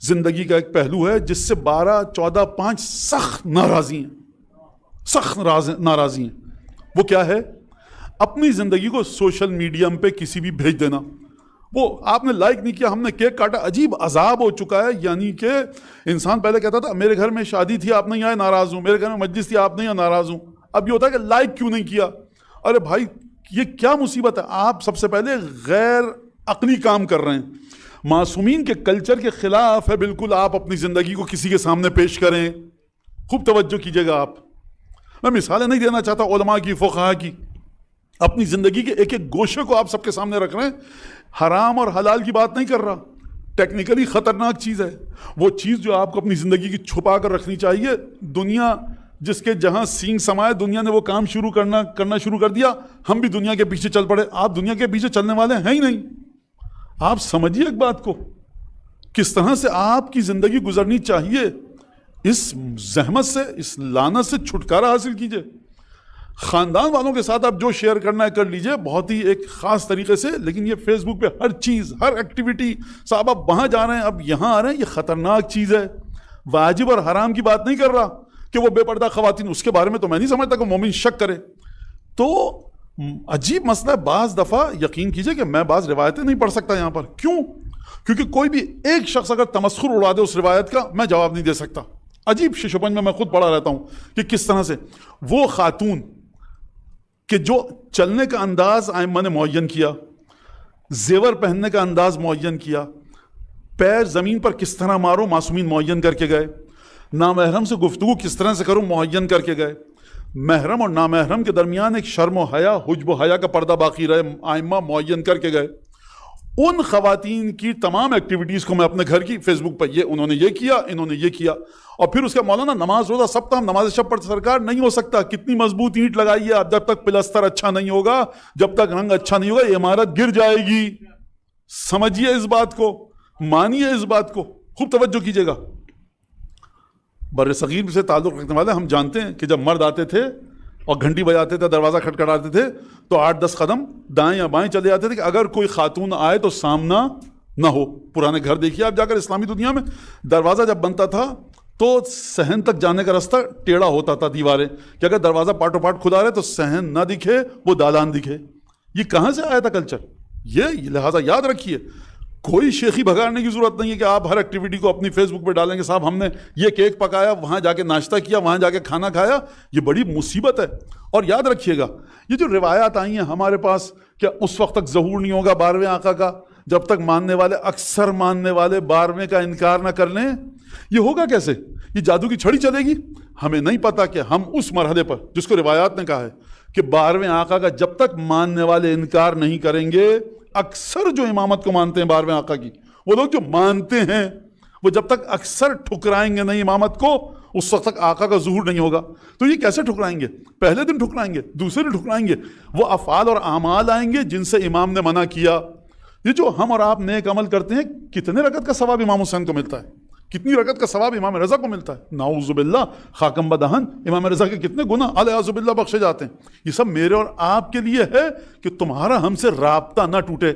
زندگی کا ایک پہلو ہے جس سے 12 14 5 سخت ناراضی ہیں، سخت ناراضی ہیں. وہ کیا ہے؟ اپنی زندگی کو سوشل میڈیم پہ کسی بھی بھیج دینا. وہ آپ نے لائک نہیں کیا، ہم نے کیک کاٹا، عجیب عذاب ہو چکا ہے. یعنی کہ انسان پہلے کہتا تھا میرے گھر میں شادی تھی آپ نہیں آئے ناراض ہوں، میرے گھر میں مجلس تھی آپ نہیں آئے ناراض ہوں. اب یہ ہوتا ہے کہ لائک کیوں نہیں کیا. ارے بھائی یہ کیا مصیبت ہے؟ آپ سب سے پہلے غیر عقلی کام کر رہے ہیں. معصومین کے کلچر کے خلاف ہے بالکل آپ اپنی زندگی کو کسی کے سامنے پیش کریں. خوب توجہ کیجئے گا. آپ میں مثالیں نہیں دینا چاہتا علماء کی، فقہاء کی. اپنی زندگی کے ایک ایک گوشے کو آپ سب کے سامنے رکھ رہے ہیں. حرام اور حلال کی بات نہیں کر رہا، ٹیکنیکلی خطرناک چیز ہے وہ چیز جو آپ کو اپنی زندگی کی چھپا کر رکھنی چاہیے. دنیا جس کے جہاں سینگ سمائے، دنیا نے وہ کام کرنا شروع کر دیا. ہم بھی دنیا کے پیچھے چل پڑے. آپ دنیا کے پیچھے چلنے والے ہیں ہی نہیں. آپ سمجھیے ایک بات کو، کس طرح سے آپ کی زندگی گزرنی چاہیے. اس زحمت سے، اس لعنت سے چھٹکارا حاصل کیجئے. خاندان والوں کے ساتھ آپ جو شیئر کرنا ہے کر لیجئے بہت ہی ایک خاص طریقے سے. لیکن یہ فیس بک پہ ہر چیز، ہر ایکٹیویٹی، صاحب آپ وہاں جا رہے ہیں اب یہاں آ رہے ہیں، یہ خطرناک چیز ہے. واجب اور حرام کی بات نہیں کر رہا کہ وہ بے پردہ خواتین، اس کے بارے میں تو میں نہیں سمجھتا کہ مومن شک کرے. تو عجیب مسئلہ ہے. بعض دفعہ یقین کیجئے کہ میں بعض روایتیں نہیں پڑھ سکتا یہاں پر. کیوں؟ کیونکہ کوئی بھی ایک شخص اگر تمسخر اڑا دے اس روایت کا، میں جواب نہیں دے سکتا. عجیب ششوپنج میں خود پڑھا رہتا ہوں کہ کس طرح سے وہ خاتون کہ جو چلنے کا انداز ائمہ نے معین کیا، زیور پہننے کا انداز معین کیا، پیر زمین پر کس طرح مارو معصومین معین کر کے گئے، نامحرم سے گفتگو کس طرح سے کرو معین کر کے گئے، محرم اور نامحرم کے درمیان ایک شرم و حیا، حجب و حیا کا پردہ باقی رہے، ائمہ معین کر کے گئے. ان خواتین کی تمام ایکٹیویٹیز کو میں اپنے گھر کی فیس بک پر انہوں نے یہ کیا، انہوں نے یہ کیا. اور پھر اس کے مولانا نماز روزہ سب تھا، نماز شب پر سرکار نہیں ہو سکتا. کتنی مضبوط اینٹ لگائیے آپ، جب تک پلستر اچھا نہیں ہوگا، جب تک رنگ اچھا نہیں ہوگا، یہ عمارت گر جائے گی. سمجھیے اس بات کو، مانیے اس بات کو. خوب توجہ کیجیے گا. بر صغیر سے تعلق رکھنے والے ہم جانتے ہیں کہ جب مرد آتے تھے اور گھنٹی بجاتے تھے، دروازہ کھٹکھٹاتے تھے تو 8-10 قدم دائیں یا بائیں چلے جاتے تھے کہ اگر کوئی خاتون آئے تو سامنا نہ ہو. پرانے گھر دیکھیے آپ جا کر اسلامی دنیا میں، دروازہ جب بنتا تھا تو صحن تک جانے کا راستہ ٹیڑھا ہوتا تھا دیواریں، کہ اگر دروازہ پارٹو پارٹ کھلا رہے تو صحن نہ دکھے، وہ دالان دکھے. یہ کہاں سے آیا تھا کلچر؟ یہ لہٰذا یاد رکھیے، کوئی شیخی بھگاڑنے کی ضرورت نہیں ہے کہ آپ ہر ایکٹیویٹی کو اپنی فیس بک پہ ڈالیں گے صاحب ہم نے یہ کیک پکایا، وہاں جا کے ناشتہ کیا، وہاں جا کے کھانا کھایا. یہ بڑی مصیبت ہے. اور یاد رکھیے گا یہ جو روایات آئی ہیں ہمارے پاس کہ اس وقت تک ظہور نہیں ہوگا 12ویں آقا کا جب تک ماننے والے، اکثر ماننے والے 12ویں کا انکار نہ کر لیں. یہ ہوگا کیسے؟ یہ جادو کی چھڑی چلے گی؟ ہمیں نہیں پتا کہ ہم اس مرحلے پر جس کو روایات نے کہا ہے کہ 12ویں آقا کا جب تک ماننے والے انکار نہیں کریں گے، اکثر جو امامت کو مانتے ہیں 12ویں آقا کی، وہ لوگ جو مانتے ہیں وہ جب تک اکثر ٹھکرائیں گے نہیں امامت کو، اس وقت تک آقا کا ظہور نہیں ہوگا. تو یہ کیسے ٹھکرائیں گے؟ پہلے دن ٹھکرائیں گے، دوسرے دن ٹھکرائیں گے. وہ افعال اور اعمال آئیں گے جن سے امام نے منع کیا. یہ جو ہم اور آپ نیک عمل کرتے ہیں، کتنے رکعت کا ثواب امام حسین کو ملتا ہے، کتنی رکعت کا ثواب امام رضا کو ملتا ہے. نعوذ باللہ، خاکم بدہن، امام رضا کے کتنے گناہ الیاذ باللہ بخشے جاتے ہیں. یہ سب میرے اور آپ کے لیے ہے کہ تمہارا ہم سے رابطہ نہ ٹوٹے.